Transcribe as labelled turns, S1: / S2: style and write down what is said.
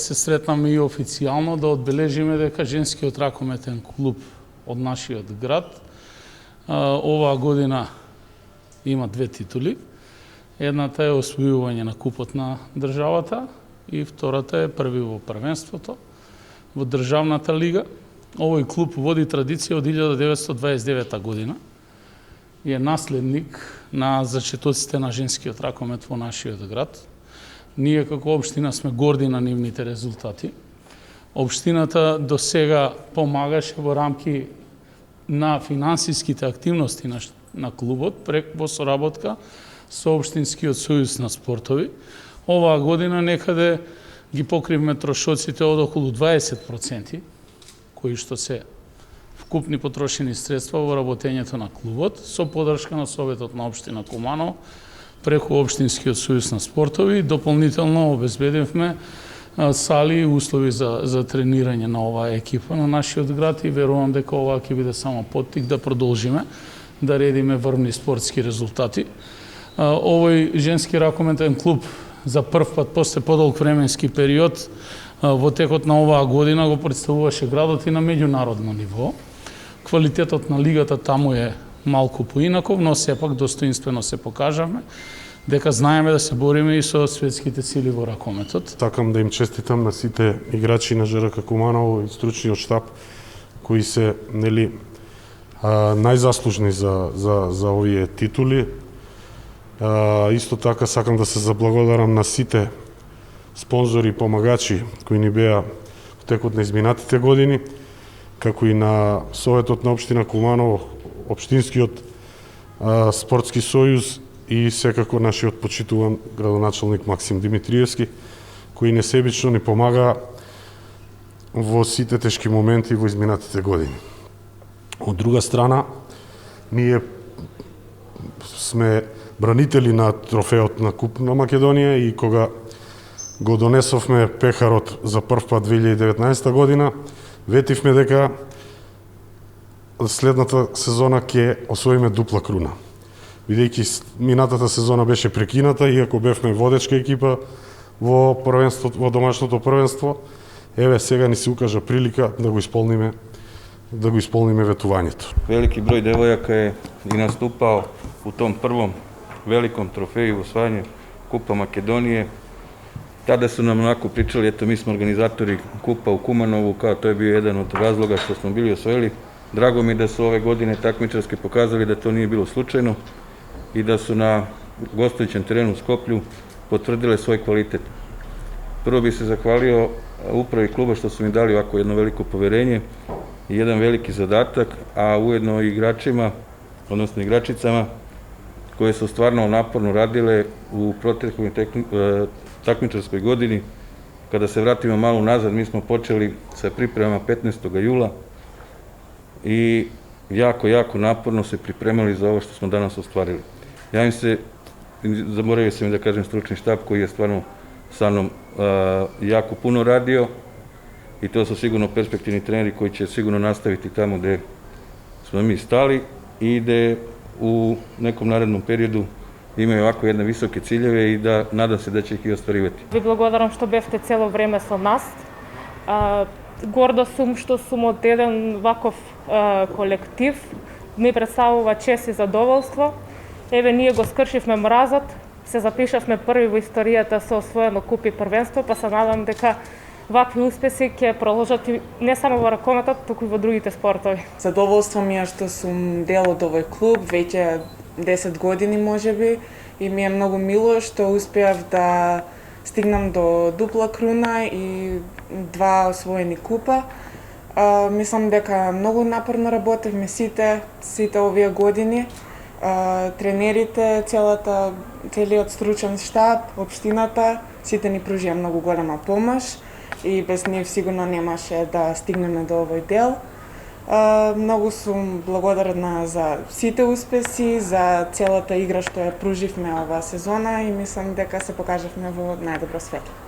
S1: се сретнаме и официјално да одбележиме дека женскиот ракометен клуб од нашиот град оваа година има 2 титули. Едната е освојување на купот на државата и втората е први во првенството во државната лига. Овој клуб води традиција од 1929 година и е наследник на зачетоците на женскиот ракомет во нашиот град. Ние како општина сме горди на нивните резултати. Општината до сега помагаше во рамки на финансиските активности на клубот во соработка со Општинскиот сојуз на спортови. Оваа година некаде ги покривме трошоците од околу 20%, кои што се вкупни потрошени средства во работењето на клубот, со подршка на Советот на Општина Куманово, преку Општинскиот сојуз на спортови. Дополнително обезбедивме сали и услови за тренирање на оваа екипа на нашиот град и верувам дека ова ќе биде само поттик да продолжиме да редиме врвни спортски резултати. Овој женски ракометен клуб за прв пат после подолг временски период во текот на оваа година го представуваше градот и на меѓународно ниво. Квалитетот на лигата таму е малку поинаков, но сепак достоинствено се покажавме дека знаеме да се бориме и со светските сили во ракометот.
S2: Сакам да им честитам на сите играчи на ЖРК Куманово и стручниот штаб кои се најзаслужни за овие титули. Исто така сакам да се заблагодарам на сите спонзори и помагачи кои ни беа во текот на изминатите години, како и на Советот на Општина Куманово, Општинскиот спортски сојуз и секако нашиот почитуван градоначалник Максим Димитриевски, кои несебично ни помага во сите тешки моменти во изминатите години. Од друга страна, ние сме бранители на трофеот на Куп на Македонија и кога го донесовме пехарот за прв пат 2019 година, ветивме дека следната сезона ќе освоиме дупла круна. Бидејќи минатата сезона беше прекината, иако бевме водечка екипа во првенството, во домашното првенство, еве сега ни се укажа прилика да го исполниме ветувањето.
S3: Велики број девојака е и наступао у том првом великом трофеju освајање Купа Македонije. Tada su nam onako pričali, eto mi smo organizatori Kupa u Kumanovu, kao to je bio jedan od razloga što smo bili osvojili. Drago mi da su ove godine takmičarski pokazali da to nije bilo slučajno i da su na gostujućem terenu u Skoplju potvrdile svoj kvalitet. Prvo bih se zahvalio upravi kluba što su mi dali ovako jedno veliko poverenje i jedan veliki zadatak, a ujedno i igračima, odnosno igračicama, koje su stvarno naporno radile u protekloj takmičarskoj godini. Kada se vratimo malo nazad, mi smo počeli sa pripremama 15. jula i jako naporno se pripremali za ovo što smo danas ostvarili. Ja im se, zaboravio sam da kažem stručni štab koji je stvarno sa mnom jako puno radio i to su sigurno perspektivni treneri koji će sigurno nastaviti tamo gde smo mi stali i gde u nekom narednom periodu имају овако една високи циљеве и да надам се да ќе ги остваривати.
S4: Ви благодарам што бевте цело време со нас. Горда сум што сум од еден ваков колектив. Ми представува чест и задоволство. Еве ние го скршивме мразот, се запишавме први во историјата со освоено куп и првенство, па се надам дека вакви успеси ќе продолжат не само во ракометот, туку и во другите спортови.
S5: Задоволство ми е што сум дел од овој клуб, веќе 10 години можеби, и ми е многу мило што успеав да стигнам до дупла круна и 2 освоени купа. Мислам дека многу напорно работевме сите овие години. Тренерите, целиот стручен штаб, општината, сите ни пружија многу голема помош и без нив сигурно немаше да стигнеме до овој дел. Многу сум благодарна за сите успеси, за целата игра што ја пруживме оваа сезона и мислам дека се покажавме во најдобро светло.